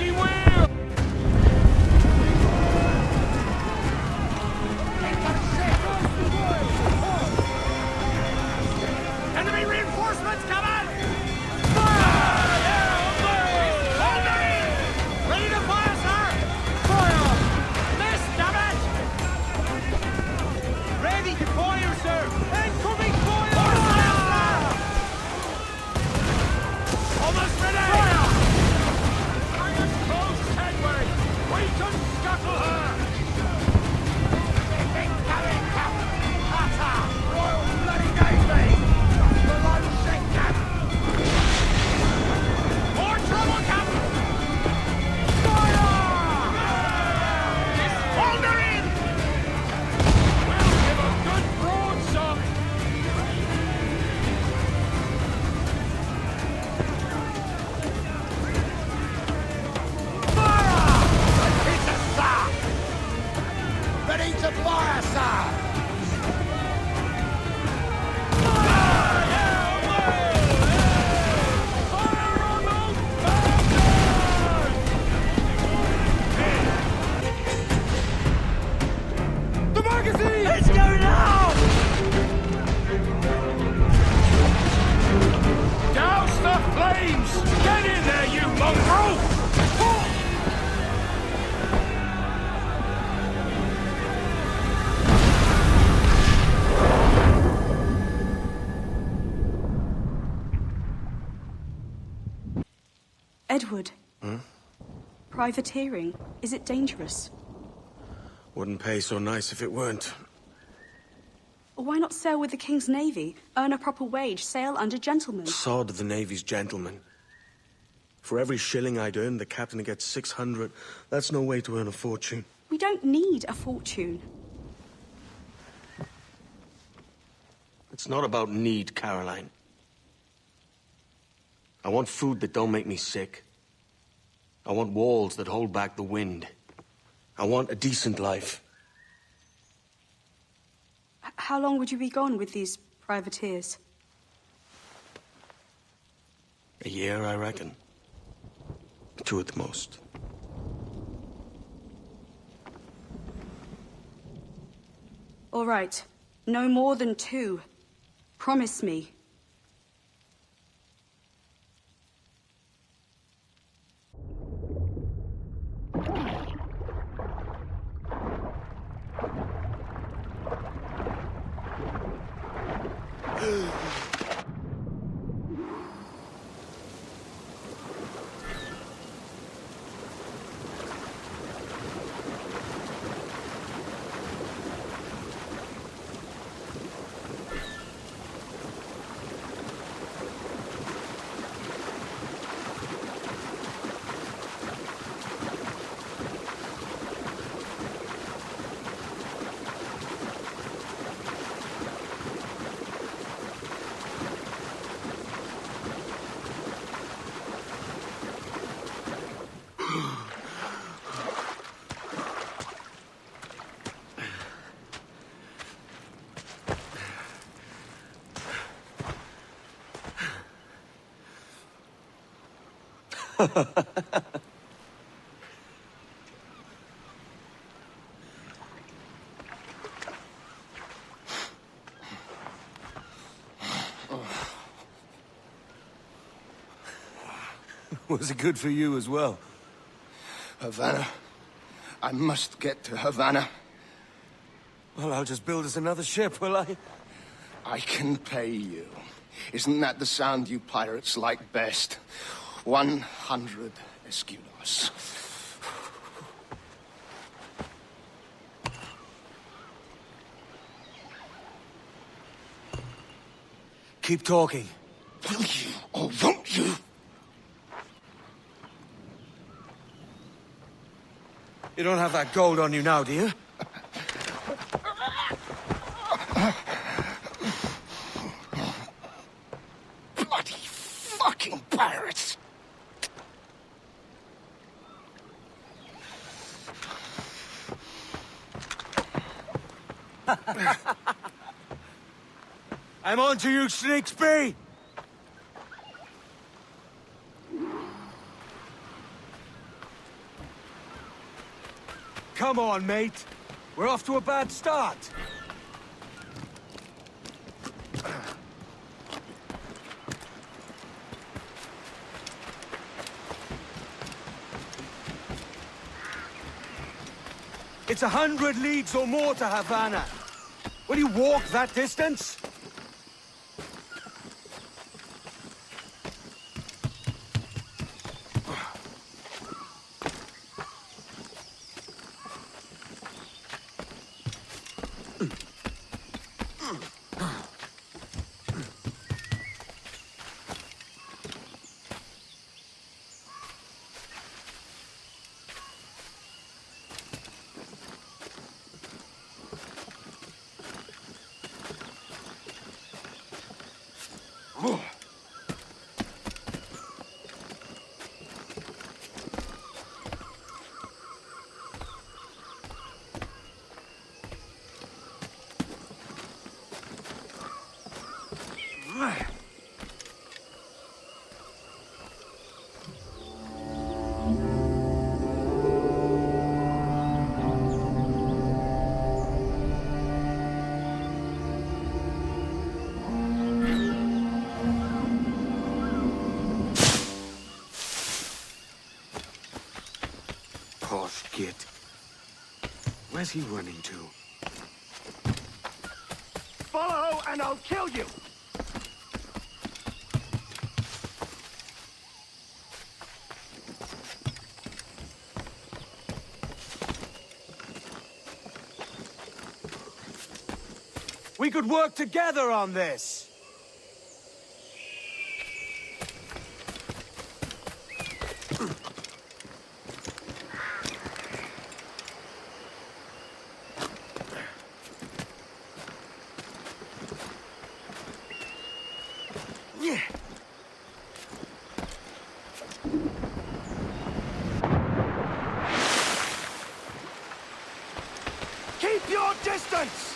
bloody wheel! Enemy reinforcements coming! Fire! Ready to fire, sir! Fire! Miss, damn it! Ready to fire, sir! Incoming fire! Fire! Almost ready! Fire! Iron close, Kenway! We can scuttle her! Incoming, Captain! Atta! Royal bloody Navy! Below sick, Captain! More trouble, Captain! Fire! It's thundering! We'll give a good broadside! Fire! It's a sir! Ready to fire, sir! The magazine! Let's go now! Douse the flames! Get in there, you mongrel! Edward. Privateering. Is it dangerous? Wouldn't pay so nice if it weren't. Why not sail with the King's Navy? Earn a proper wage, sail under gentlemen. Sod the Navy's gentlemen. For every shilling I'd earn, the captain gets 600. That's no way to earn a fortune. We don't need a fortune. It's not about need, Caroline. I want food that don't make me sick. I want walls that hold back the wind. I want a decent life. How long would you be gone with these privateers? A year, I reckon. 2 at the most. All right. No more than 2. Promise me. Was it good for you as well? Havana. I must get to Havana. Well, I'll just build us another ship, will I? I can pay you. Isn't that the sound you pirates like best? 100 escudos. Keep talking. Will you, or won't you? You don't have that gold on you now, do you? Bloody fucking pirates! I'm on to you, Snakesby! come on, mate. We're off to a bad start. It's 100 leagues or more to Havana. Will you walk that distance? Posh git. Where's he running to? Follow and I'll kill you! We could work together on this! Keep your distance!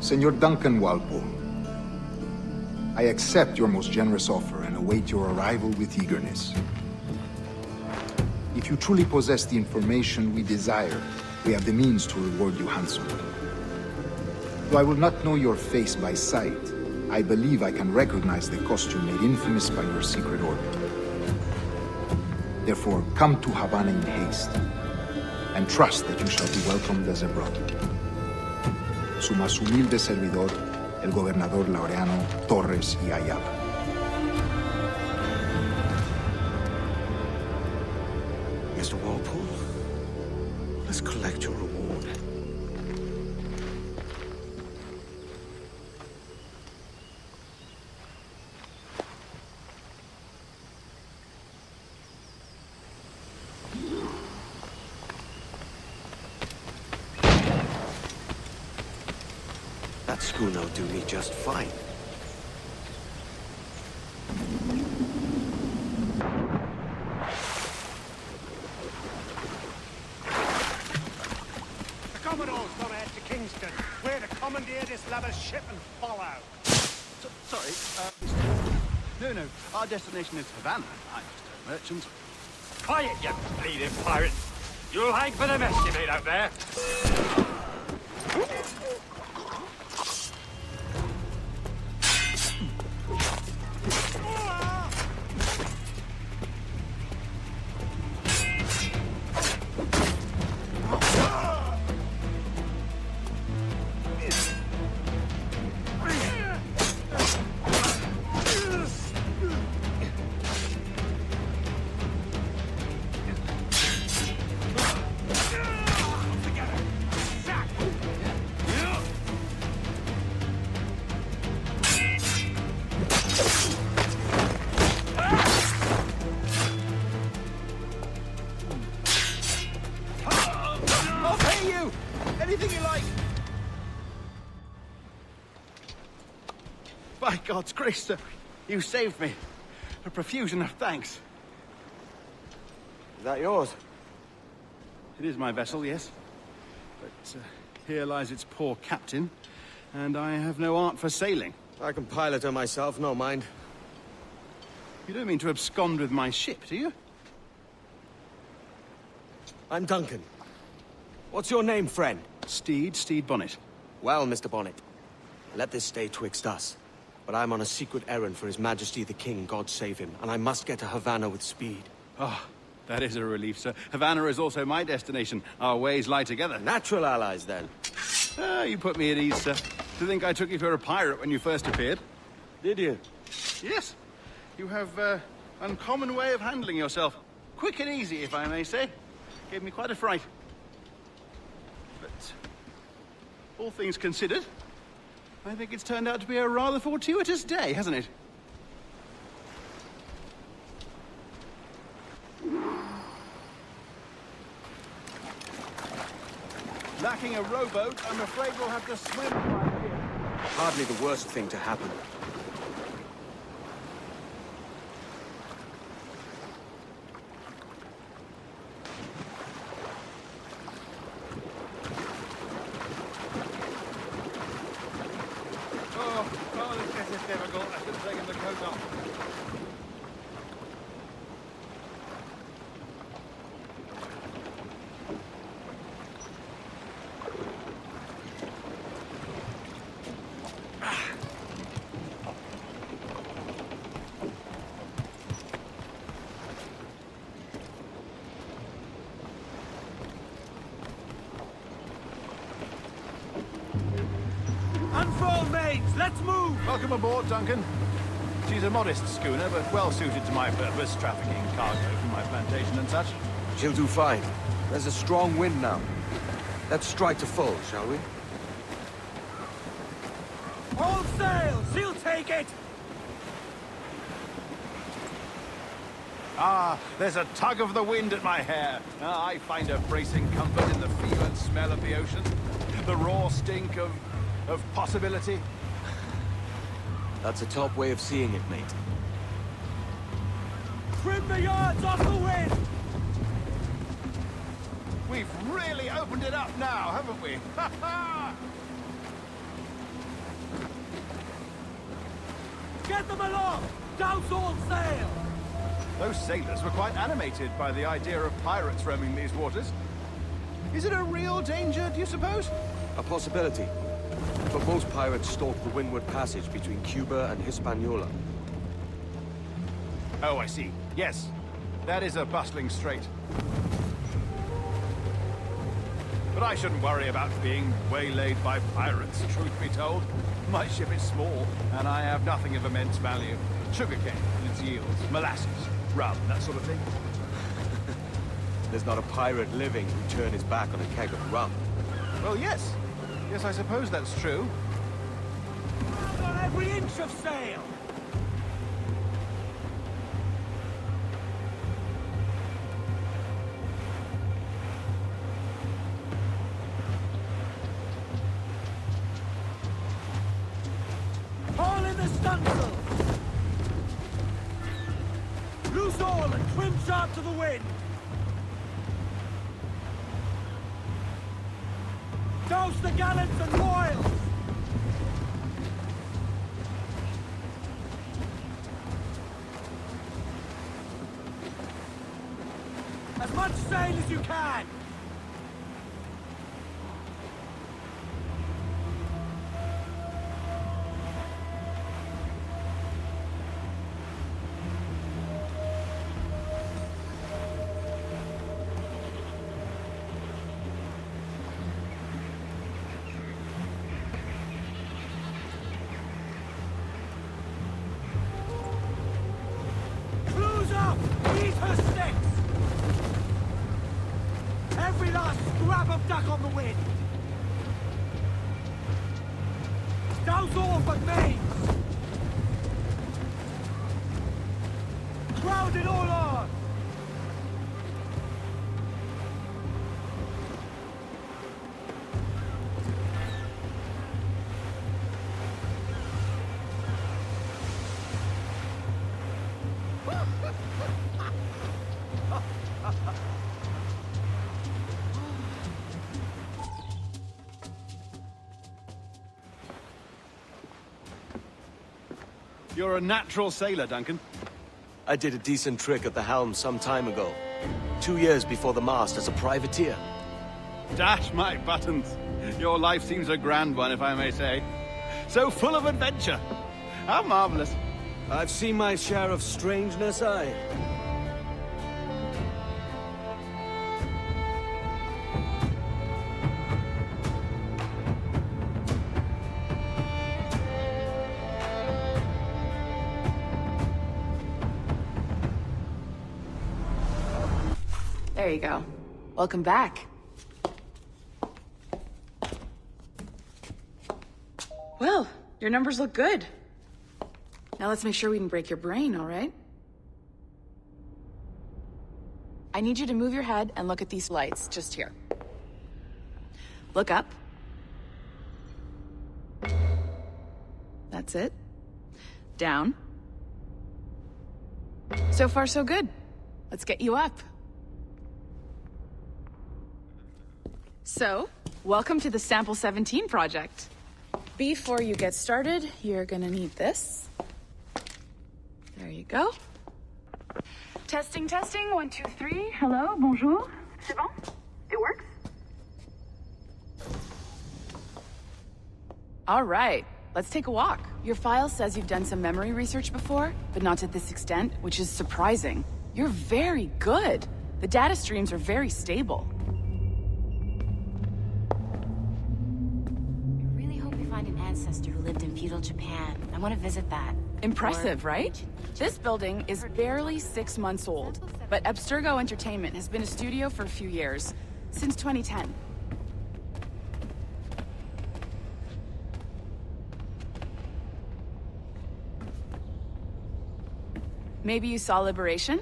Senor Duncan Walpole, I accept your most generous offer and await your arrival with eagerness. If you truly possess the information we desire, we have the means to reward you handsomely. Though I will not know your face by sight, I believe I can recognize the costume made infamous by your secret order. Therefore, come to Havana in haste, and trust that you shall be welcomed as a brother. Su más humilde servidor, el gobernador Laureano Torres y Ayala. Mr. Walpole, let's collect your reward. That schooner'll do me just fine. The Commodore's gone ahead to Kingston. We're to commandeer this lavish ship and follow. Sorry, No, our destination is Havana. I'm just a merchant. Quiet, you bleeding pirate. You'll hang for the mess you made out there. By God's grace, sir, you saved me. A profusion of thanks. Is that yours? It is my vessel, yes. But here lies its poor captain, and I have no art for sailing. I can pilot her myself, no mind. You don't mean to abscond with my ship, do you? I'm Duncan. What's your name, friend? Steed Bonnet. Well, Mr. Bonnet, let this stay twixt us. But I'm on a secret errand for His Majesty the King, God save him, and I must get to Havana with speed. Ah, that is a relief, sir. Havana is also my destination. Our ways lie together. Natural allies, then. Ah, you put me at ease, sir. To think I took you for a pirate when you first appeared. Did you? Yes. You have, uncommon way of handling yourself. Quick and easy, if I may say. Gave me quite a fright. But, all things considered, I think it's turned out to be a rather fortuitous day, hasn't it? Lacking a rowboat, I'm afraid we'll have to swim right here. Hardly the worst thing to happen. Oh, this is difficult. I should have taken the coat off. Unfurl mains, let's move! Welcome aboard, Duncan. She's a modest schooner, but well suited to my purpose, trafficking cargo from my plantation and such. She'll do fine. There's a strong wind now. Let's strike to full, shall we? Hold sail! She'll take it! Ah, there's a tug of the wind at my hair. Ah, I find a bracing comfort in the fevered smell of the ocean. The raw stink of possibility. That's a top way of seeing it, mate. Trim the yards off the wind! We've really opened it up now, haven't we? Ha ha! Get them along! Douse all sail! Those sailors were quite animated by the idea of pirates roaming these waters. Is it a real danger, do you suppose? A possibility. But most pirates stalk the windward passage between Cuba and Hispaniola. Oh, I see. Yes. That is a bustling strait. But I shouldn't worry about being waylaid by pirates, truth be told. My ship is small, and I have nothing of immense value. Sugarcane and its yields, molasses, rum, that sort of thing. There's not a pirate living who'd turn his back on a keg of rum. Well, yes. Yes, I suppose that's true. On every inch of sail! Haul in the stunsail! Loose all and trim sharp to the wind! Douse the gallants and royals! As much sail as you can! Cruise up! Eat her sticks! Every last scrap of duck on the wind! Douse all but mains! Crowd it all on! You're a natural sailor, Duncan. I did a decent trick at the helm some time ago. 2 years before the mast as a privateer. Dash my buttons. Your life seems a grand one, if I may say. So full of adventure. How marvelous. I've seen my share of strangeness, aye. There you go. Welcome back. Well, your numbers look good. Now let's make sure we can break your brain, all right? I need you to move your head and look at these lights just here. Look up. That's it. Down. So far, so good. Let's get you up. So, welcome to the Sample 17 project. Before you get started, you're gonna need this. There you go. Testing, testing, 1, 2, 3. Hello, bonjour. C'est bon? It works? All right, let's take a walk. Your file says you've done some memory research before, but not to this extent, which is surprising. You're very good. The data streams are very stable. Ancestor who lived in feudal Japan. I want to visit that. Impressive, right? This building is barely 6 months old, but Abstergo Entertainment has been a studio for a few years, since 2010. Maybe you saw Liberation?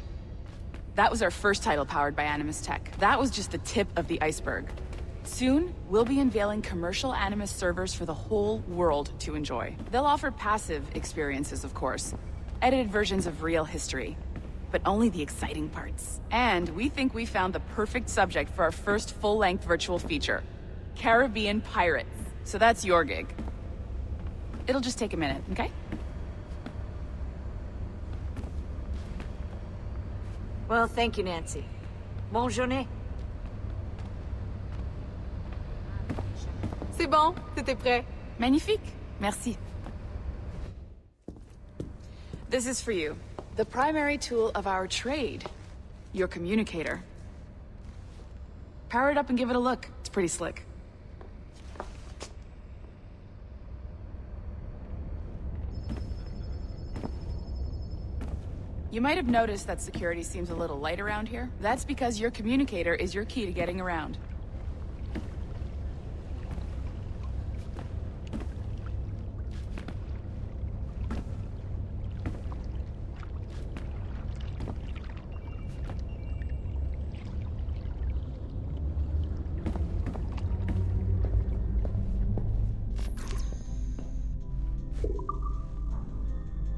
That was our first title powered by Animus Tech. That was just the tip of the iceberg. Soon, we'll be unveiling commercial Animus servers for the whole world to enjoy. They'll offer passive experiences, of course. Edited versions of real history. But only the exciting parts. And we think we found the perfect subject for our first full-length virtual feature. Caribbean pirates. So that's your gig. It'll just take a minute, okay? Well, thank you, Nancy. Bonne journée. C'est bon, c'était prêt. Magnifique. Merci. This is for you. The primary tool of our trade. Your communicator. Power it up and give it a look. It's pretty slick. You might have noticed that security seems a little light around here. That's because your communicator is your key to getting around.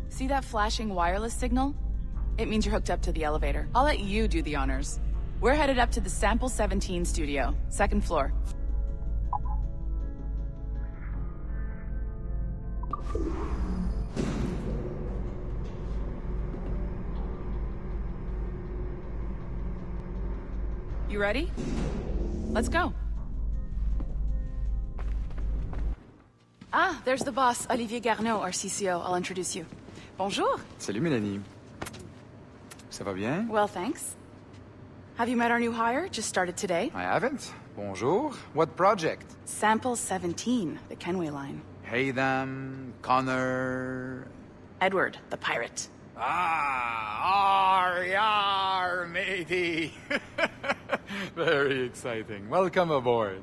See that flashing wireless signal? It means you're hooked up to the elevator. I'll let you do the honors. We're headed up to the Sample 17 studio, 2nd floor. You ready? Let's go. Ah, there's the boss, Olivier Garneau, our CCO. I'll introduce you. Bonjour. Salut, Mélanie. Ça va bien? Well, thanks. Have you met our new hire? Just started today. I haven't. Bonjour. What project? Sample 17, the Kenway line. Haytham, Connor... Edward, the pirate. Ah, yar, matey. Very exciting. Welcome aboard.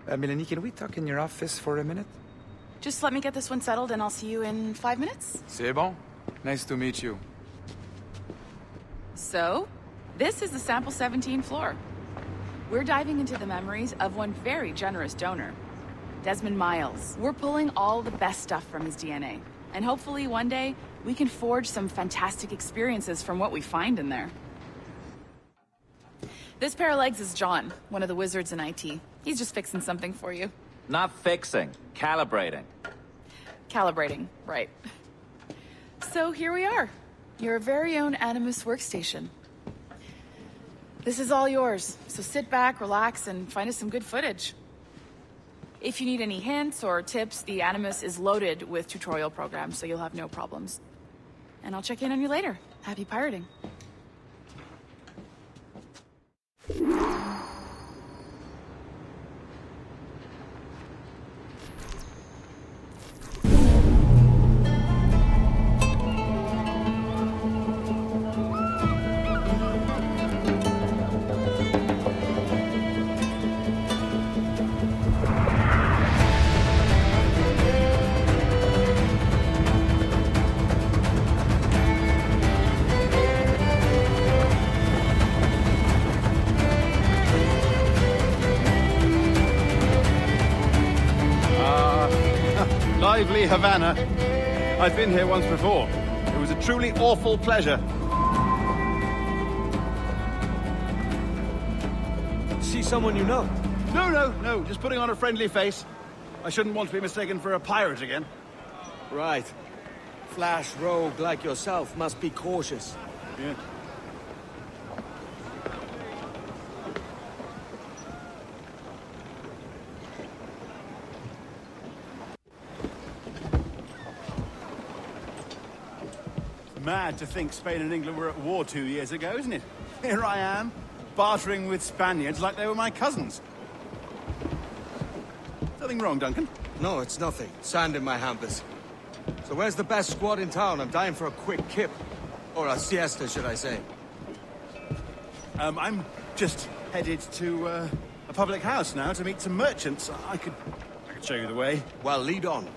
Mélanie, can we talk in your office for a minute? Just let me get this one settled and I'll see you in 5 minutes. C'est bon. Nice to meet you. So, this is the Sample 17 floor. We're diving into the memories of one very generous donor, Desmond Miles. We're pulling all the best stuff from his DNA. And hopefully one day, we can forge some fantastic experiences from what we find in there. This pair of legs is John, one of the wizards in IT. He's just fixing something for you. Not fixing, calibrating. Calibrating, right. So here we are. Your very own Animus workstation. This is all yours, so sit back, relax, and find us some good footage. If you need any hints or tips, the Animus is loaded with tutorial programs, so you'll have no problems. And I'll check in on you later. Happy pirating. Lively Havana. I've been here once before. It was a truly awful pleasure. See someone you know? No, just putting on a friendly face. I shouldn't want to be mistaken for a pirate again. Right. Flash rogue like yourself must be cautious. Yeah. Mad to think Spain and England were at war 2 years ago, isn't it? Here I am, bartering with Spaniards like they were my cousins. Something wrong, Duncan? No, it's nothing. Sand in my hampers. So where's the best squad in town? I'm dying for a quick kip. Or a siesta, should I say. I'm just headed to a public house now to meet some merchants. I could show you the way. Well, lead on.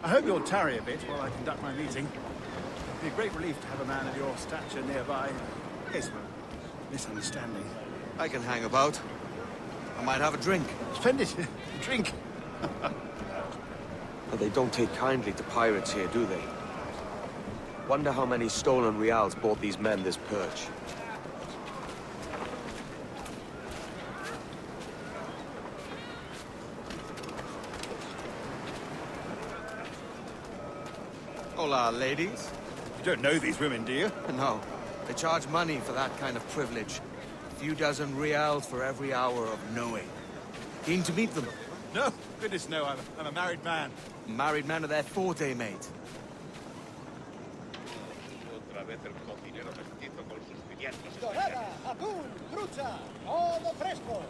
I hope you'll tarry a bit while I conduct my meeting. It'd be a great relief to have a man of your stature nearby. Yes, a misunderstanding. I can hang about. I might have a drink. Splendid. Drink. But they don't take kindly to pirates here, do they? Wonder how many stolen reals bought these men this perch. Hola, ladies. You don't know these women, do you? No. They charge money for that kind of privilege. A few dozen reals for every hour of knowing. Keen to meet them? No, goodness no, I'm a married man. Married man of their forte, mate. Dorada, atún, trucha, todo fresco.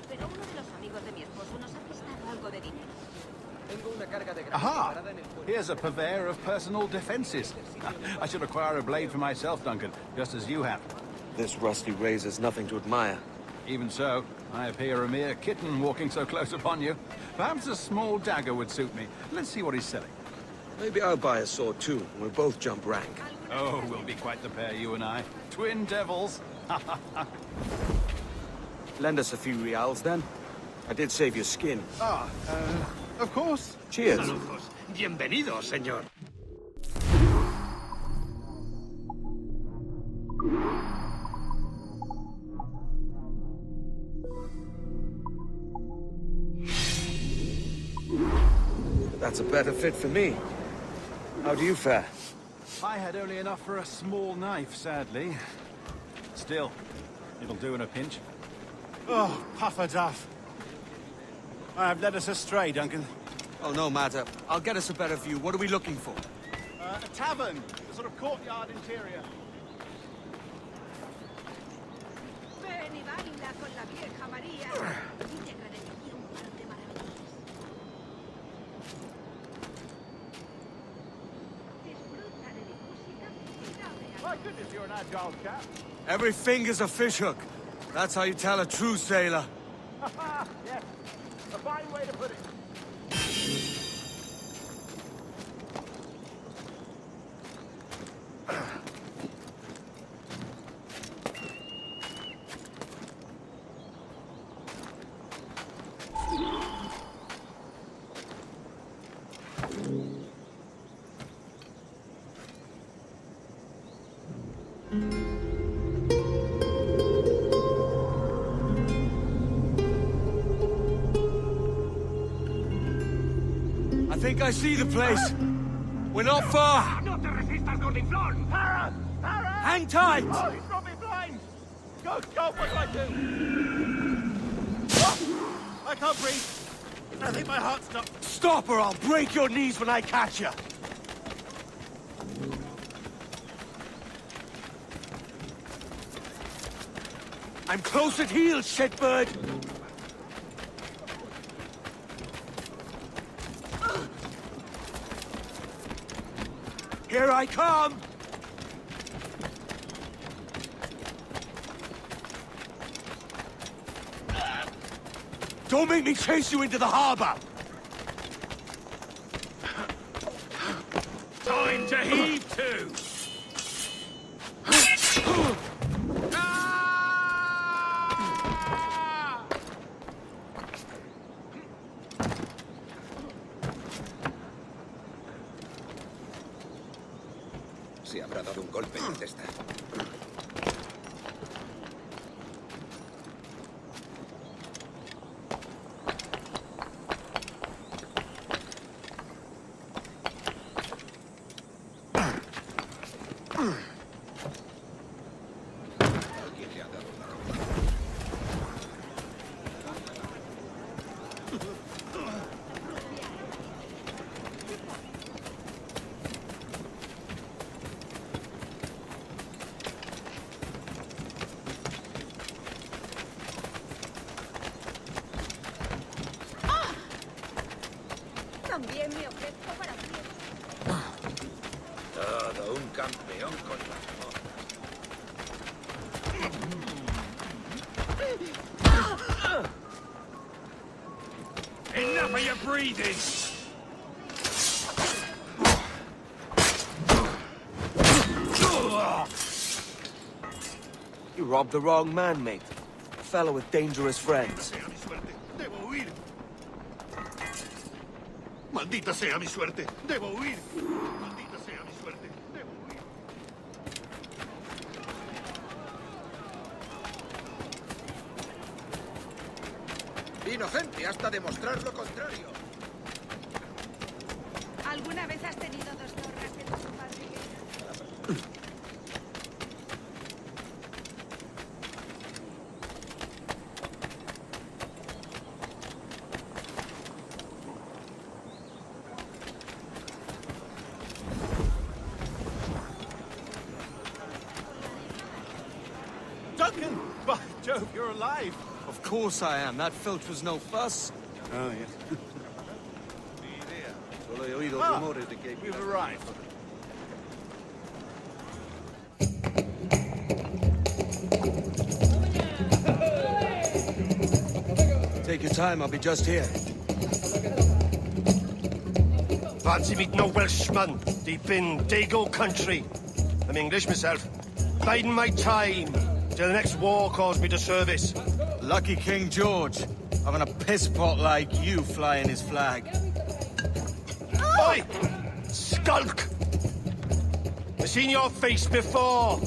Pero uno de los amigos de mi esposo nos ha prestado algo de dinero. Aha! Here's a purveyor of personal defenses. I should acquire a blade for myself, Duncan, just as you have. This rusty razor's nothing to admire. Even so, I appear a mere kitten walking so close upon you. Perhaps a small dagger would suit me. Let's see what he's selling. Maybe I'll buy a sword too. We'll both jump rank. Oh, we'll be quite the pair, you and I. Twin devils. Lend us a few reals, then. I did save your skin. Of course. Cheers. Bienvenido, señor. That's a better fit for me. How do you fare? I had only enough for a small knife, sadly. Still, it'll do in a pinch. Oh, puffer duff. I have led us astray, Duncan. Oh, no matter. I'll get us a better view. What are we looking for? A tavern, a sort of courtyard interior. Ven y baila con la vieja María. Integra de aquí un par de maravillas. Disfruta de mi música y dame My goodness, you're an agile chap. Every finger's a fishhook. That's how you tell a true sailor. Yes, a fine way to put it. think I see the place. We're not far. No te resistas, gordinflón! Para! Para! Hang tight! Oh, he's got me blind! Go, what do I do? Oh, I can't breathe. I think my heart stopped. Stop or I'll break your knees when I catch you. I'm close at heel, shitbird! Here I come! Don't make me chase you into the harbor! Time to heave to! Se habrá dado un golpe en testa. Alguien le ha dado una cabeza. También me ofrezco para ti. Todo un campeón con la amor. Enough of your breathing! You robbed the wrong man, mate. A fellow with dangerous friends. Debo huir. Maldita sea mi suerte. Debo huir. Maldita sea mi suerte. Debo huir. Inocente hasta demostrar lo contrario. ¿Alguna vez has tenido dos torres que tu padre quería? Duncan! By Jove, you're alive! Of course I am. That filch was no fuss. Oh, yes. Solo he oído Ah, rumores de que we've arrived. Take your time, I'll be just here. Fancy meeting no Welshman deep in Dago country. I'm English myself. Biding my time till the next war calls me to service. Lucky King George, having a piss pot like you flying his flag. Oi! Skulk! I've seen your face before.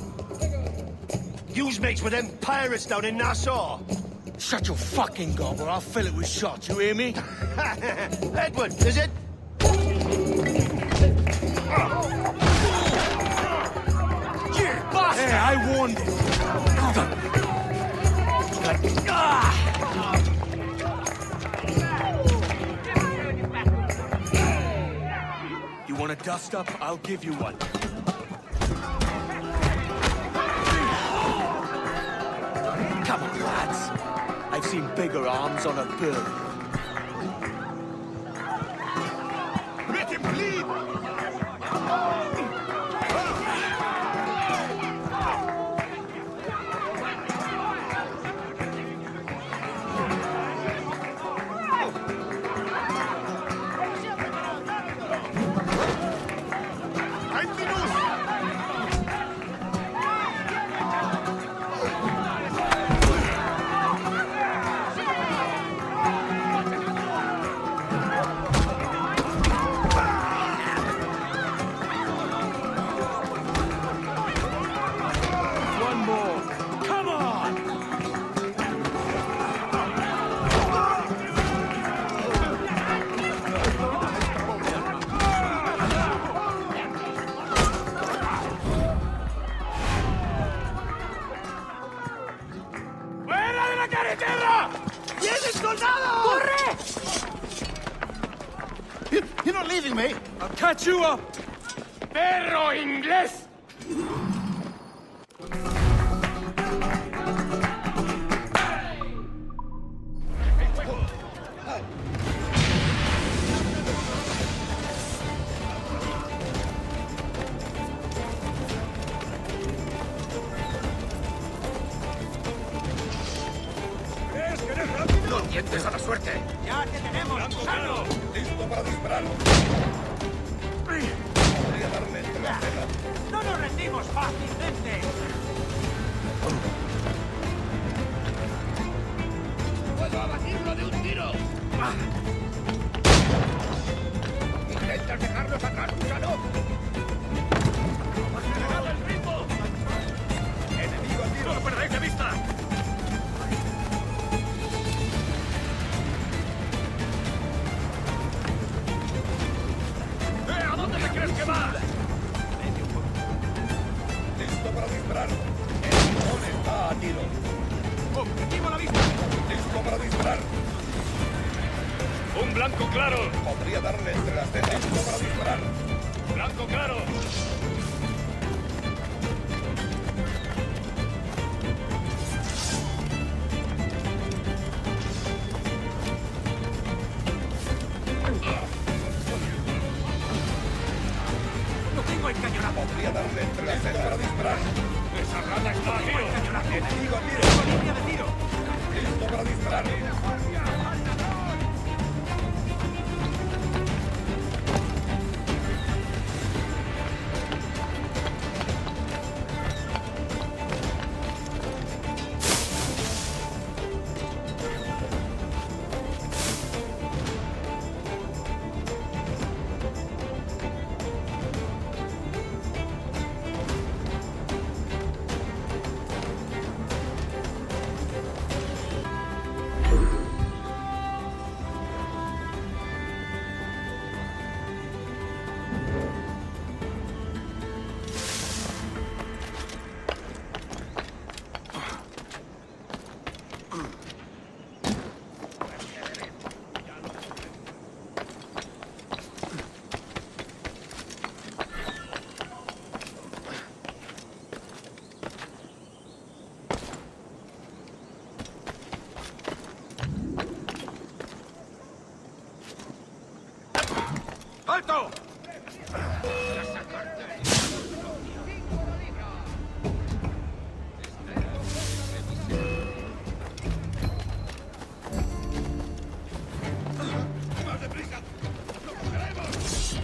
You's mates with them pirates down in Nassau. Shut your fucking gob or I'll fill it with shot, you hear me? Edward, is it? You bastard! Hey, I warned him. You want a dust up? I'll give you one. Come on, lads. I've seen bigger arms on a bill. Make him bleed! la carretera! ¡Vienen soldados! ¡Corre! You're not leaving me! I'll catch you up! ¡Perro inglés! ¡No tientes a la suerte! ¡Ya te tenemos! ¡Sano! ¡Listo para disparar! Podría darle entre las cejas. ¡No nos rendimos fácilmente! ¡Puedo abatirlo de un tiro! ¿Intentas dejarnos atrás, gusano? ¡Acelerad el ritmo! ¡Enemigo a tiro! ¡No lo perdáis de vista! ¿A dónde te crees que vas? ¡Listo para disparar! ¡El dragón está a tiro! ¡Objetivo a la vista! ¡Listo para disparar! ¡Un blanco claro! Podría darle entre las cejas. ¡Listo para disparar! ¡Blanco claro! ¡No tengo el cañonazo! Podría darle entre las cejas para disparar. ¡Esa rata está a tiro! ¡Enemigo a tiro! ¡Línea de tiro! ¡Listo para disparar! ¡Alto! ¡Más deprisa! ¡Lo cogeremos!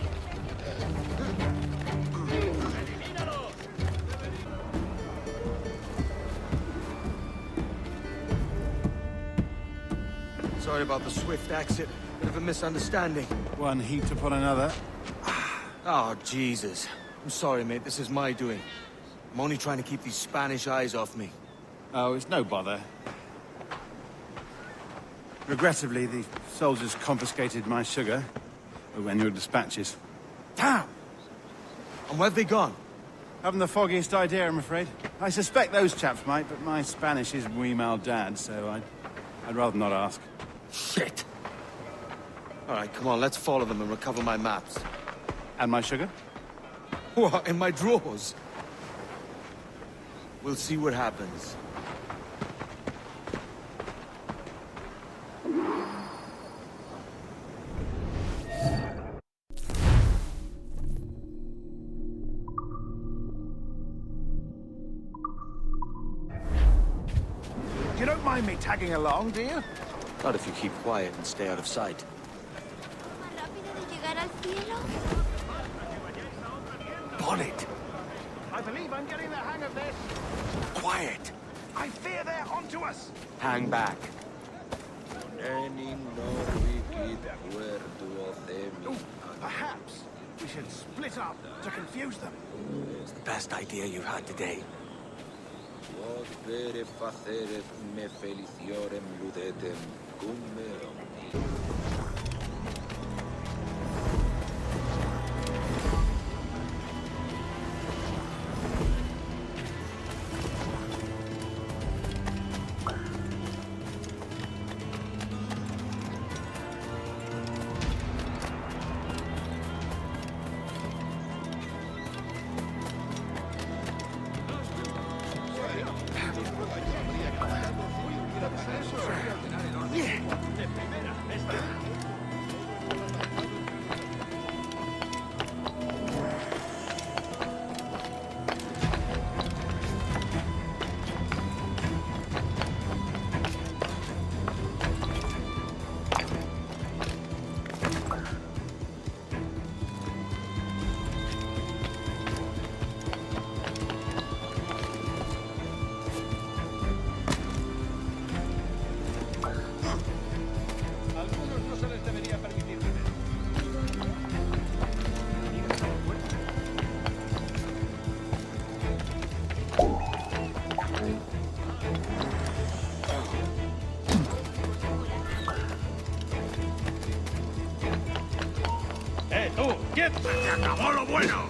Sorry about the swift exit. Bit of a misunderstanding. One heaped upon another. Oh, Jesus. I'm sorry, mate. This is my doing. I'm only trying to keep these Spanish eyes off me. Oh, it's no bother. Regrettably, the soldiers confiscated my sugar when your dispatches. Damn! And where've they gone? Haven't the foggiest idea, I'm afraid. I suspect those chaps might, but my Spanish is muy mal dad, so I'd rather not ask. Shit! All right, come on, let's follow them and recover my maps. And my sugar? What, in my drawers? We'll see what happens. You don't mind me tagging along, do you? Not if you keep quiet and stay out of sight. ¿Más rápido de llegar al cielo? Bonnet! I believe I'm getting the hang of this. Quiet! I fear they're onto us. Hang back. Perhaps we should split up to confuse them. It's the best idea you've had today. ¡Quieta! ¡Se acabó lo bueno!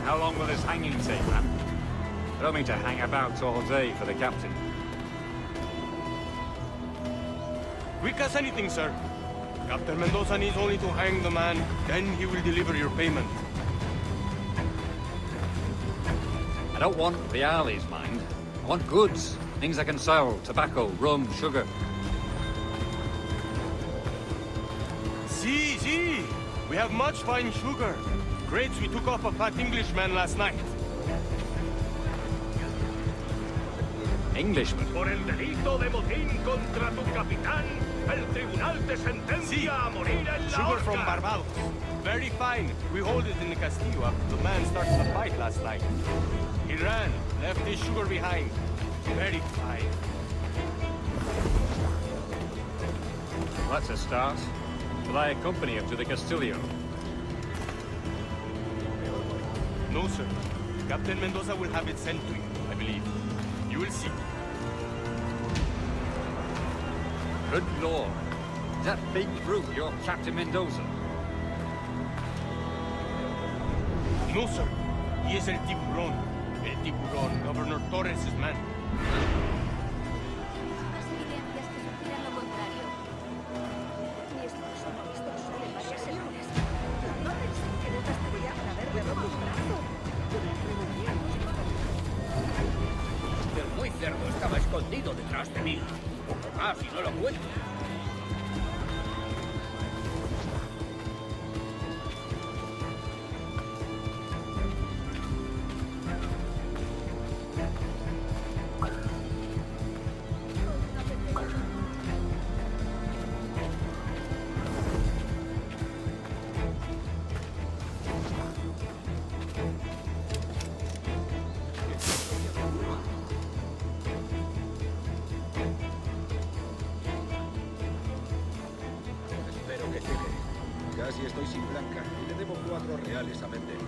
How long will this hanging take, man? I don't mean to hang about all day for the captain. Quick as anything, sir. Captain Mendoza needs only to hang the man, then he will deliver your payment. I don't want reales, mind. I want goods. Things I can sell. Tobacco, rum, sugar. See. We have much fine sugar. Crates we took off a fat Englishman last night. Englishman? Por el delito de motín contra tu capitán, el tribunal te sentencia a morir en la Sugar horca. from Barbados. Very fine. We hold it in the Castillo after the man started the fight last night. He ran, left his sugar behind. Very fine. That's a start. Will I accompany him to the Castillo? No, sir. Captain Mendoza will have it sent to you, I believe. You will see. Good lord. Is that big brute your Captain Mendoza? No, sir. He is el tiburón. El tiburón, Governor Torres' man. Más evidencias que sugieran lo contrario. Mi esposo no ha visto el sol en varias semanas. No pensé que no bastaría para verle roto un brazo. El muy cerdo estaba escondido detrás de mí. Poco más y no lo cuento. Espero que llegue. Casi estoy sin blanca y le debo 4 reales a vender.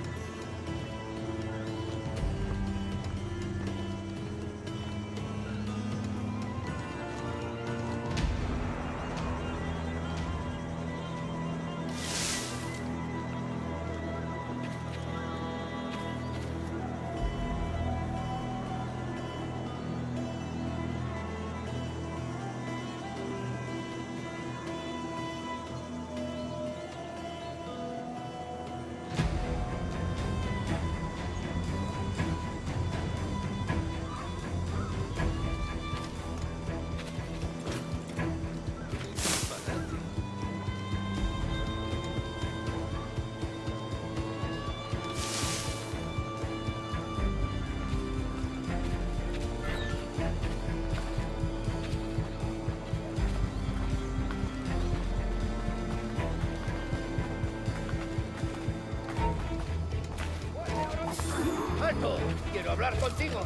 ¡Alto! ¡Quiero hablar contigo!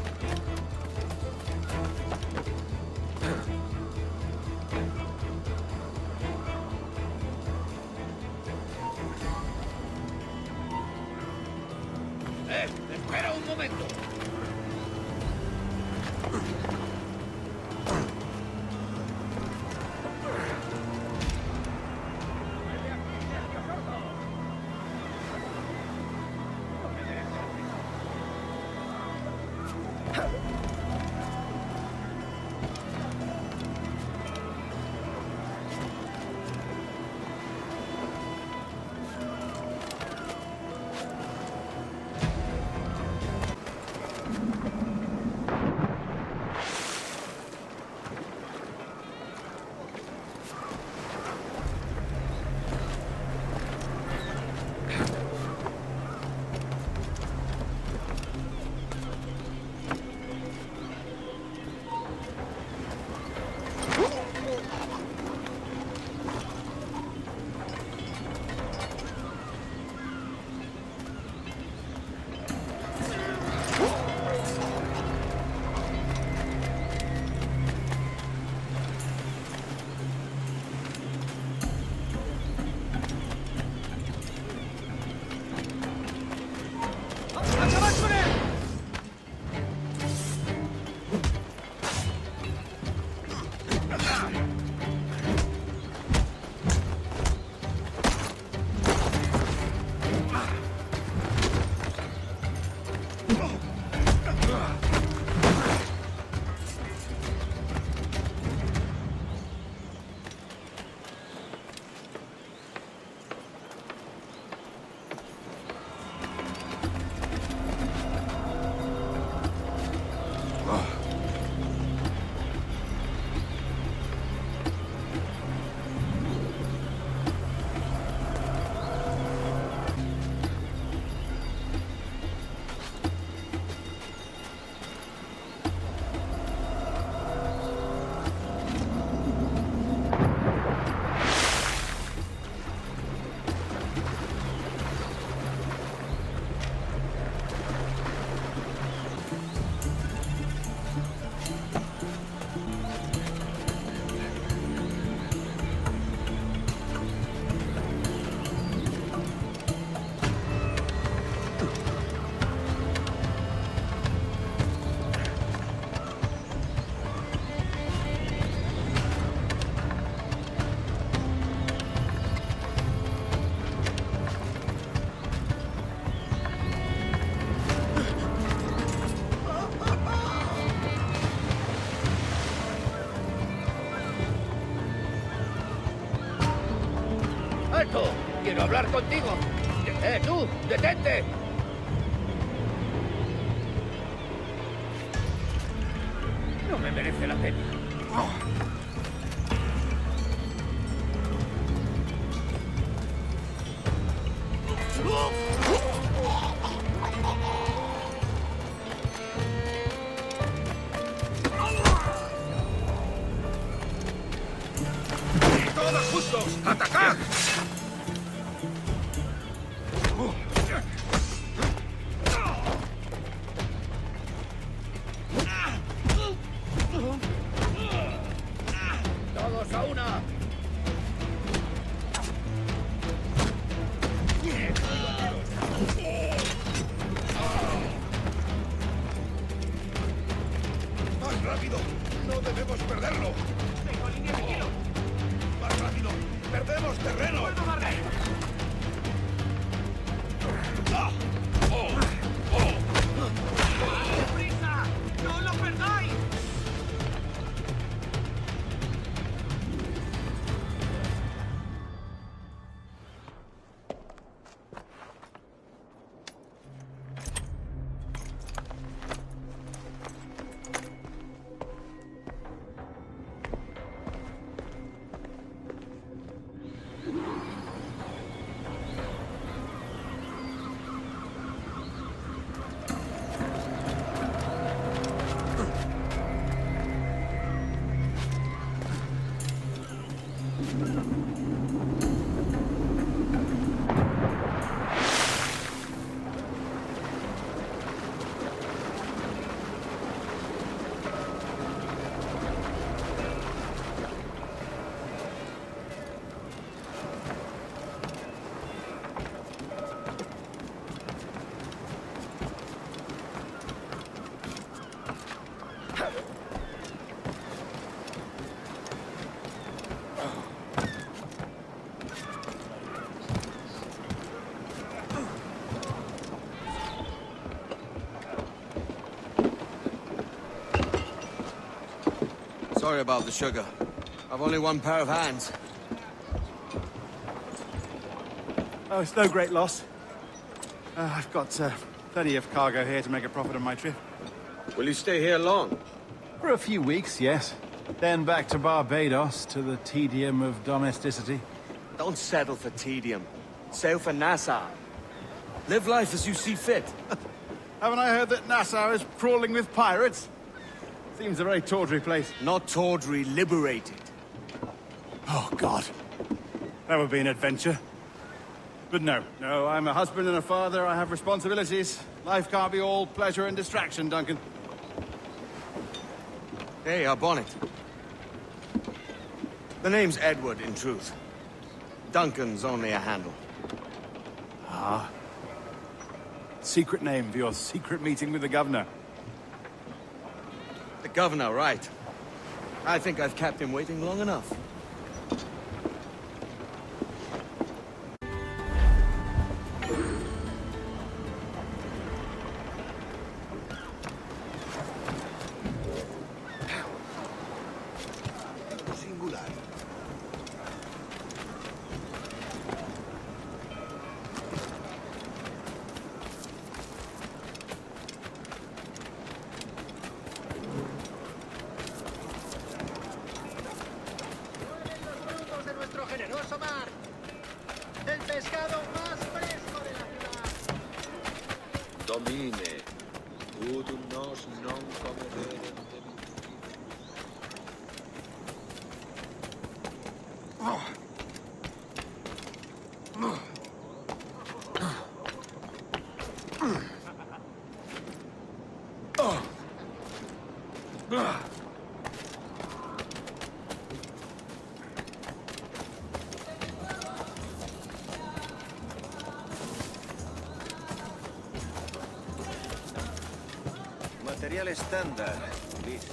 ¡Espera un momento! Quiero hablar contigo. Tú, detente. No me merece la pena. ¡Todos justos! ¡Atacad! ¡Todos a una! ¡Más rápido! ¡No debemos perderlo! Tengo línea de hielo. ¡Más rápido! ¡Perdemos terreno! ¡Puedo darle! ¡Ah! ¡Oh! ¡Oh! ¡Prisa! ¡No lo perdáis! Sorry about the sugar. I've only one pair of hands. Oh, it's no great loss. I've got plenty of cargo here to make a profit on my trip. Will you stay here long? For a few weeks, yes. Then back to Barbados, to the tedium of domesticity. Don't settle for tedium. Sail for Nassau. Live life as you see fit. Haven't I heard that Nassau is crawling with pirates? Seems a very tawdry place. Not tawdry, liberated. Oh, God. That would be an adventure. But no, I'm a husband and a father. I have responsibilities. Life can't be all pleasure and distraction, Duncan. Hey, our bonnet. The name's Edward, in truth. Duncan's only a handle. Ah. Secret name for your secret meeting with the governor. The governor, right. I think I've kept him waiting long enough. Singular. Domine, ut nos non comederem de Material estándar, dice.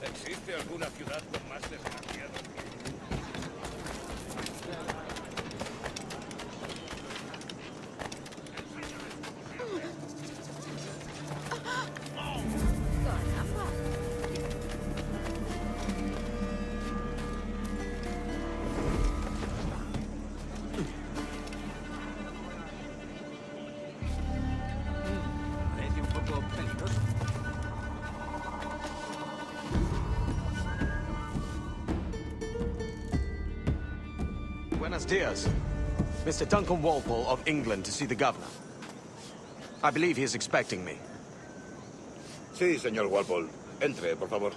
¿Existe alguna ciudad con más desgraciados? Buenos dias. Mr. Duncan Walpole of England to see the governor. I believe he is expecting me. Sí, señor Walpole. Entre, por favor.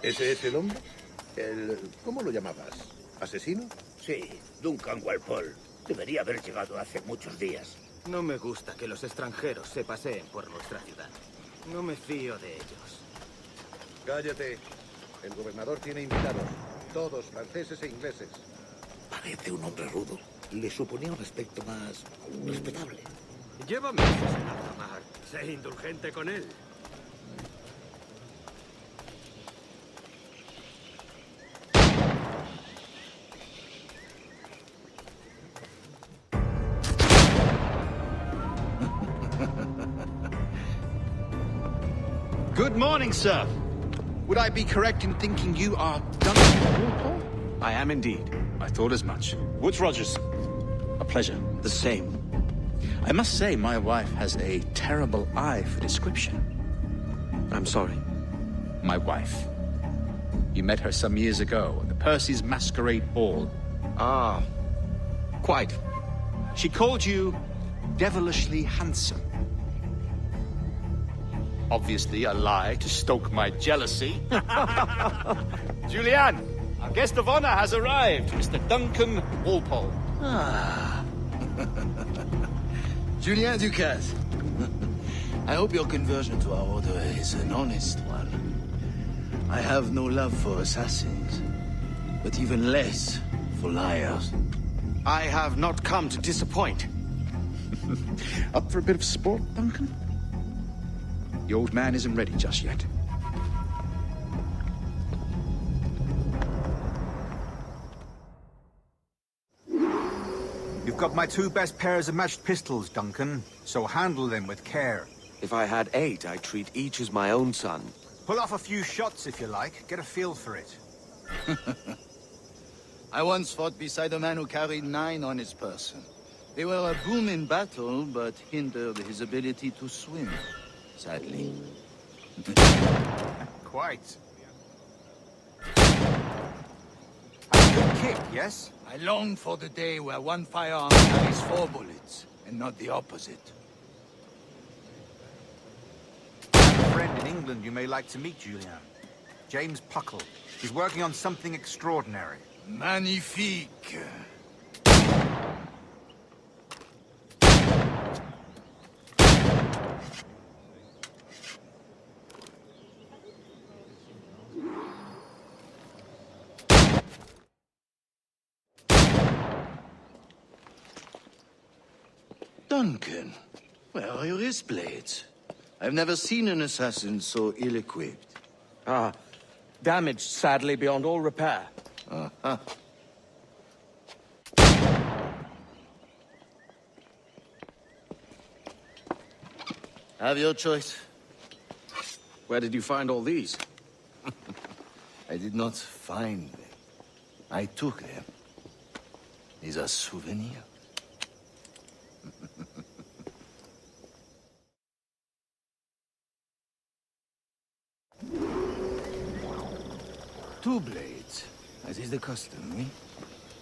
¿Ese es el hombre? ¿Cómo lo llamabas? ¿Asesino? Sí, Duncan Walpole. Debería haber llegado hace muchos días. No me gusta que los extranjeros se paseen por nuestra ciudad. No me fío de ellos. Cállate. El gobernador tiene invitados. Todos franceses e ingleses. Parece un hombre rudo. Le suponía un aspecto más respetable. Lleva meses en alta mar. Sé indulgente con él. Good morning, sir. Would I be correct in thinking you are Duncan Walpole? I am indeed. I thought as much. Woods Rogers. A pleasure. The same. I must say, my wife has a terrible eye for description. I'm sorry. My wife. You met her some years ago at the Percy's Masquerade Ball. Ah, quite. She called you devilishly handsome. Obviously a lie to stoke my jealousy. Julianne, our guest of honor has arrived, Mr. Duncan Walpole. Ah. Julien Ducasse. I hope your conversion to our order is an honest one. I have no love for assassins, but even less for liars. I have not come to disappoint. Up for a bit of sport, Duncan? The old man isn't ready just yet. You've got my 2 best pairs of matched pistols, Duncan, so handle them with care. If I had 8, I'd treat each as my own son. Pull off a few shots if you like. Get a feel for it. I once fought beside a man who carried 9 on his person. They were a boon in battle, but hindered his ability to swim, sadly. Quite. A good kick, yes? I long for the day where one firearm carries 4 bullets, and not the opposite. I have a friend in England you may like to meet, Julian. James Puckle. He's working on something extraordinary. Magnifique. Duncan, where are your wrist blades? I've never seen an assassin so ill-equipped. Ah, damaged sadly beyond all repair. Uh-huh. Have your choice. Where did you find all these? I did not find them. I took them. These are souvenirs. Two blades, as is the custom, eh?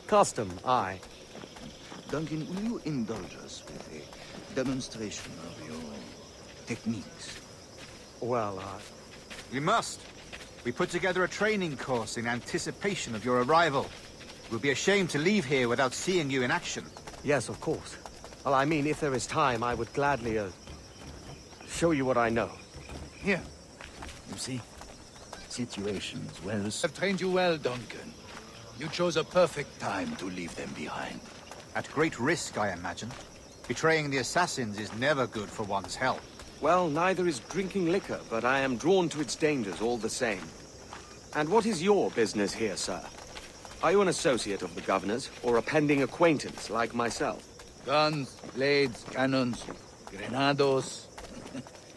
Custom, aye. Duncan, will you indulge us with a demonstration of your techniques? Well, You must. We put together a training course in anticipation of your arrival. We'll be ashamed to leave here without seeing you in action. Yes, of course. Well, I mean, if there is time, I would gladly, show you what I know. Here. You see? Situations well... I've trained you well, Duncan. You chose a perfect time to leave them behind. At great risk, I imagine. Betraying the assassins is never good for one's health. Well, neither is drinking liquor, but I am drawn to its dangers all the same. And what is your business here, sir? Are you an associate of the governor's, or a pending acquaintance like myself? Guns, blades, cannons, grenados.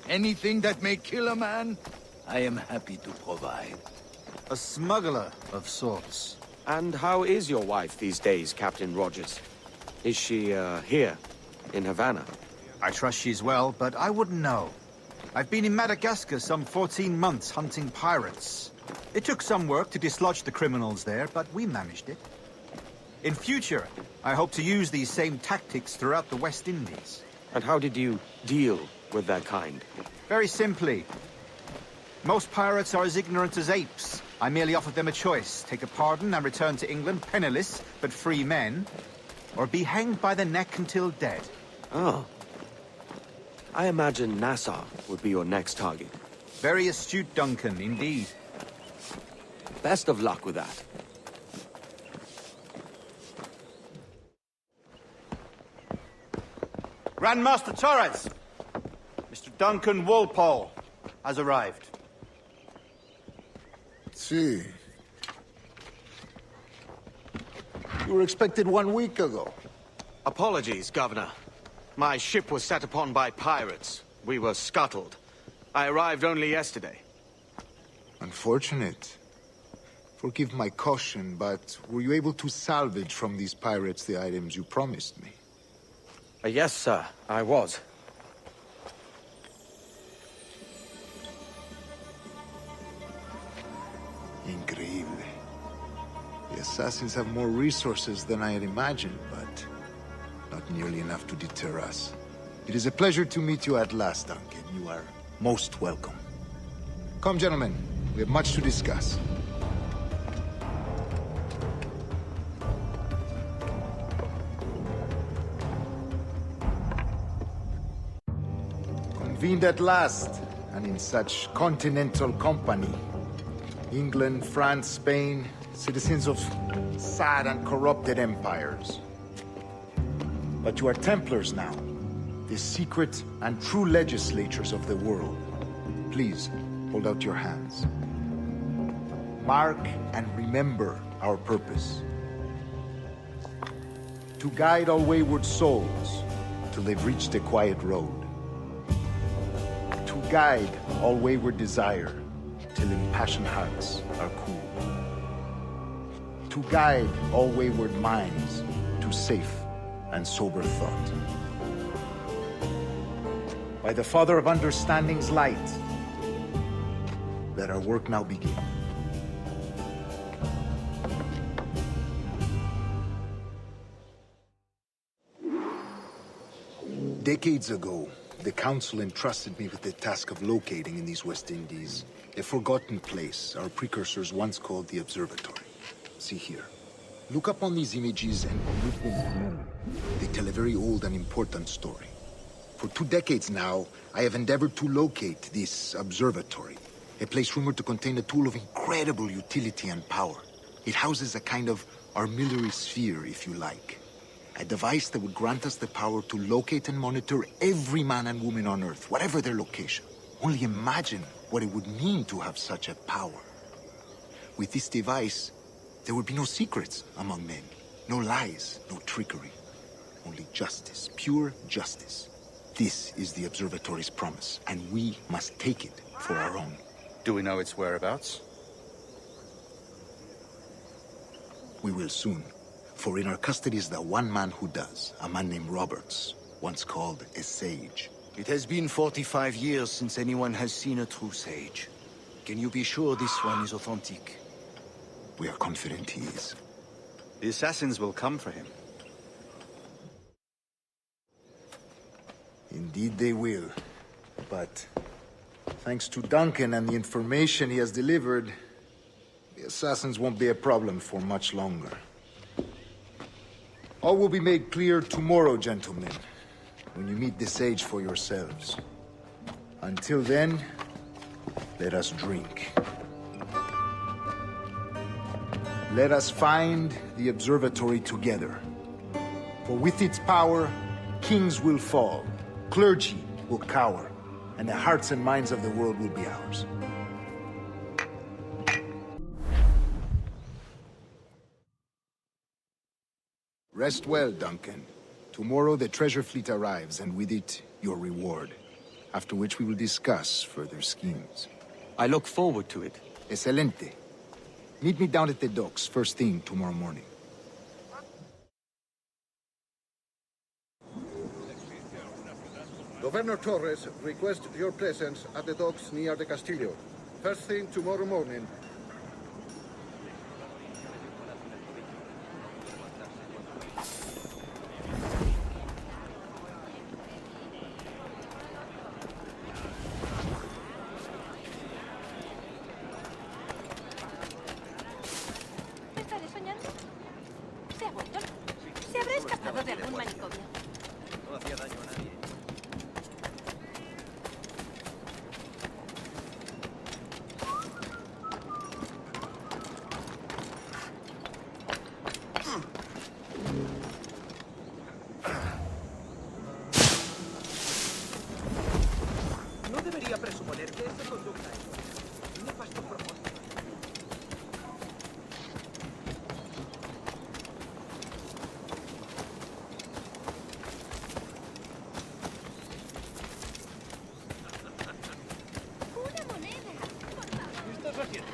Anything that may kill a man, I am happy to provide. A smuggler of sorts. And how is your wife these days, Captain Rogers? Is she, here, in Havana? I trust she's well, but I wouldn't know. I've been in Madagascar some 14 months hunting pirates. It took some work to dislodge the criminals there, but we managed it. In future, I hope to use these same tactics throughout the West Indies. And how did you deal with their kind? Very simply. Most pirates are as ignorant as apes. I merely offered them a choice. Take a pardon and return to England penniless, but free men. Or be hanged by the neck until dead. Oh. I imagine Nassau would be your next target. Very astute, Duncan, indeed. Best of luck with that. Grandmaster Torres! Mr. Duncan Walpole has arrived. See. You were expected 1 week ago. Apologies, Governor. My ship was set upon by pirates. We were scuttled. I arrived only yesterday. Unfortunate. Forgive my caution, but were you able to salvage from these pirates the items you promised me? Yes, sir, I was. Increíble. The assassins have more resources than I had imagined, but not nearly enough to deter us. It is a pleasure to meet you at last, Duncan. You are most welcome. Come, gentlemen. We have much to discuss. Convened at last, and in such continental company. England, France, Spain, citizens of sad and corrupted empires. But you are Templars now, the secret and true legislators of the world. Please, hold out your hands. Mark and remember our purpose. To guide all wayward souls till they've reached a quiet road. To guide all wayward desire till impassioned hearts are cool. To guide all wayward minds to safe and sober thought. By the Father of Understanding's light, let our work now begin. Decades ago, the Council entrusted me with the task of locating in these West Indies a forgotten place our precursors once called the Observatory. See here. Look up on these images and commit them to memory. They tell a very old and important story. For 2 decades now, I have endeavored to locate this observatory, a place rumored to contain a tool of incredible utility and power. It houses a kind of armillary sphere, if you like. A device that would grant us the power to locate and monitor every man and woman on Earth, whatever their location. Only imagine what it would mean to have such a power. With this device, there would be no secrets among men, no lies, no trickery. Only justice, pure justice. This is the Observatory's promise, and we must take it for our own. Do we know its whereabouts? We will soon. For in our custody is the one man who does, a man named Roberts, once called a sage. It has been 45 years since anyone has seen a true sage. Can you be sure this one is authentic? We are confident he is. The assassins will come for him. Indeed they will. But thanks to Duncan and the information he has delivered, the assassins won't be a problem for much longer. All will be made clear tomorrow, gentlemen, when you meet the sage for yourselves. Until then, let us drink. Let us find the observatory together. For with its power, kings will fall, clergy will cower, and the hearts and minds of the world will be ours. Rest well, Duncan. Tomorrow the treasure fleet arrives, and with it, your reward. After which we will discuss further schemes. I look forward to it. Excelente. Meet me down at the docks, first thing tomorrow morning. Governor Torres requests your presence at the docks near the Castillo. First thing tomorrow morning. ¿Estaré soñando? ¿Se ha vuelto? ¿Se habrá escapado de algún manicomio? No hacía daño a nadie. No debería presuponer que esta conducta es un nefasto propósito. ¡Una moneda! Por favor. ¿Qué estás haciendo?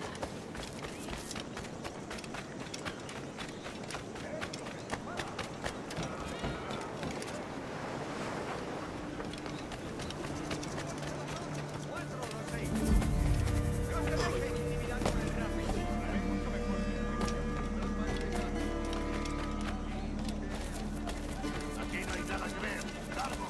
Aquí no hay nada que ver. ¡Largo!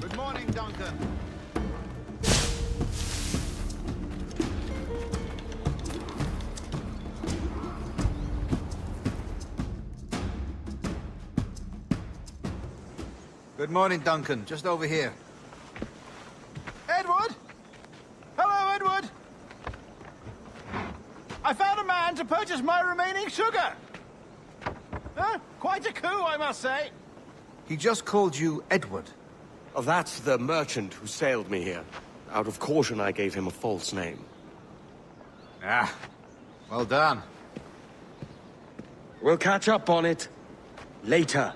Good morning, Duncan. Good morning, Duncan. Just over here. Edward? Hello, Edward! I found a man to purchase my remaining sugar! Huh? Quite a coup, I must say. He just called you Edward. Oh, that's the merchant who sailed me here. Out of caution, I gave him a false name. Ah, well done. We'll catch up on it later.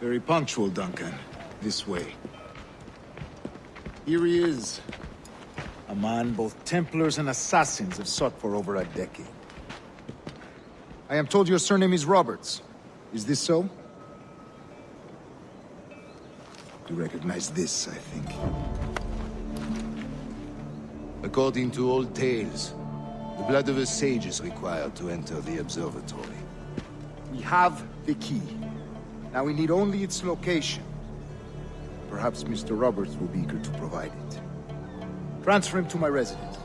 Very punctual, Duncan. This way. Here he is. A man both Templars and Assassins have sought for over a decade. I am told your surname is Roberts. Is this so? You recognize this, I think. According to old tales, the blood of a sage is required to enter the Observatory. We have the key. Now we need only its location. Perhaps Mr. Roberts will be eager to provide it. Transfer him to my residence.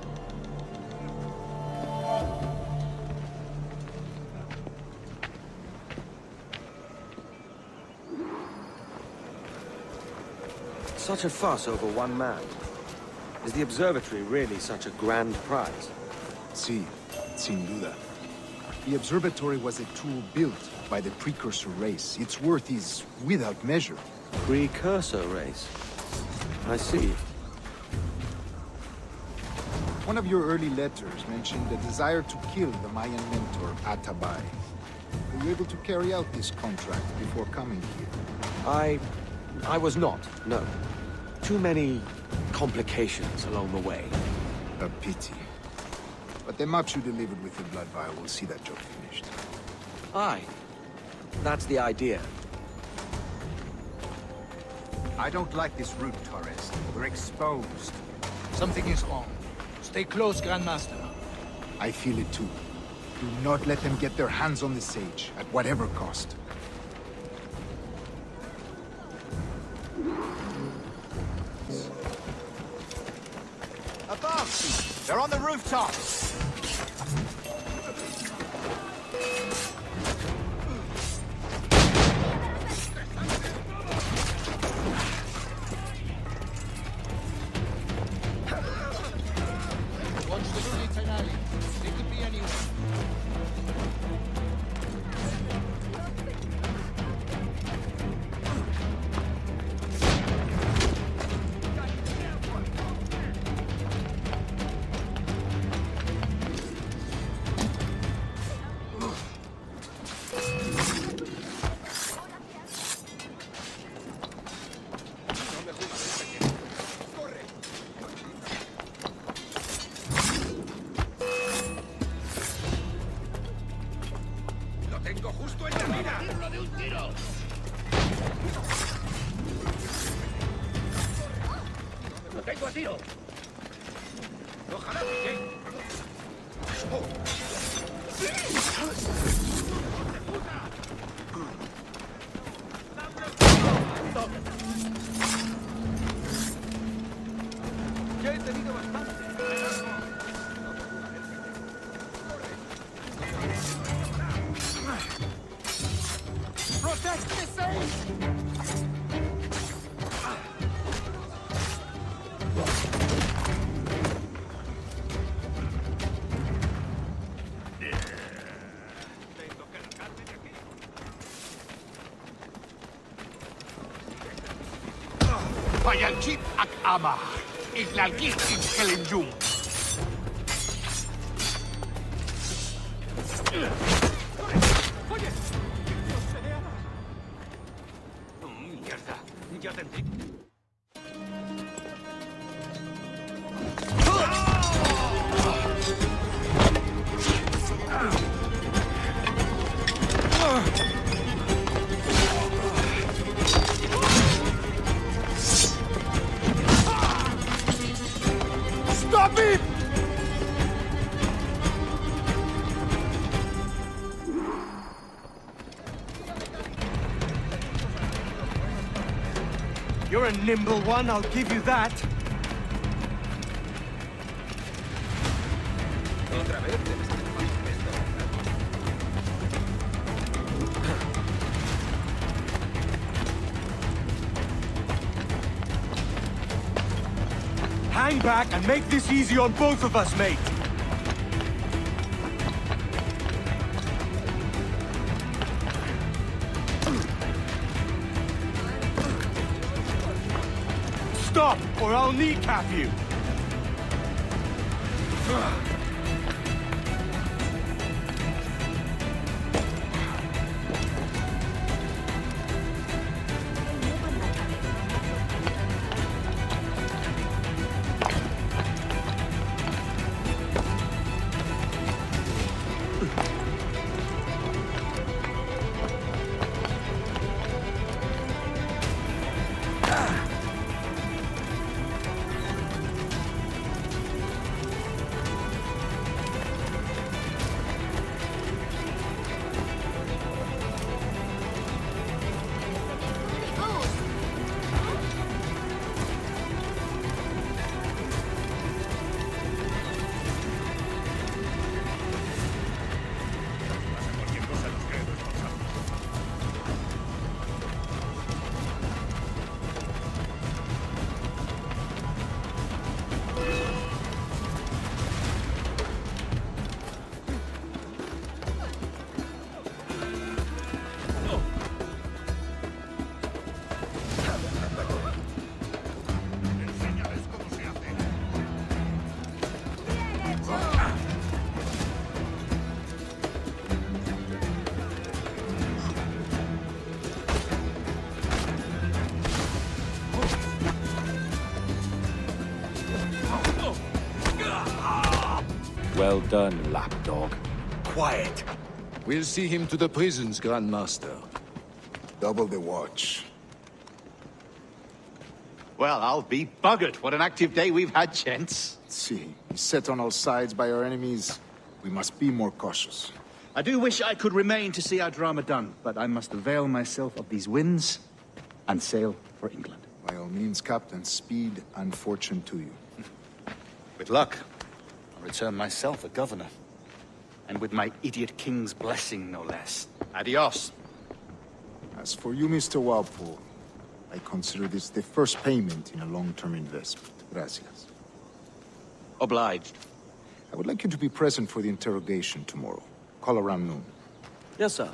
Such a fuss over one man. Is the observatory really such a grand prize? Sí, sin duda. The observatory was a tool built by the precursor race. Its worth is without measure. Precursor race? I see. One of your early letters mentioned the desire to kill the Mayan mentor, Atabai. Were you able to carry out this contract before coming here? I was not, no. Too many complications along the way. A pity. But the maps you delivered with the blood vial will see that job finished. Aye. That's the idea. I don't like this route, Torres. We're exposed. Something is wrong. Stay close, Grandmaster. I feel it too. Do not let them get their hands on the sage, at whatever cost. Above! They're on the rooftops! Watch the streets and alleys. They could be anywhere. Ojalá que... Ya he tenido bastante. Protect the safe! Payalchit ak ama. Iglalgit in Kelenjung. Mierda. Ya tendré... Stop it! You're a nimble one, I'll give you that. Otra vez debes tener esto. Hang back and make this easy on both of us, mate. Stop, or I'll kneecap you. Well done, lapdog. Quiet. We'll see him to the prisons, Grand Master. Double the watch. Well, I'll be buggered. What an active day we've had, gents. See, set on all sides by our enemies. We must be more cautious. I do wish I could remain to see our drama done, but I must avail myself of these winds and sail for England. By all means, Captain, speed and fortune to you. With luck, I'll return myself a governor. And with my idiot king's blessing, no less. Adios. As for you, Mr. Walpole, I consider this the first payment in a long-term investment. Gracias. Obliged. I would like you to be present for the interrogation tomorrow. Call around noon. Yes, sir.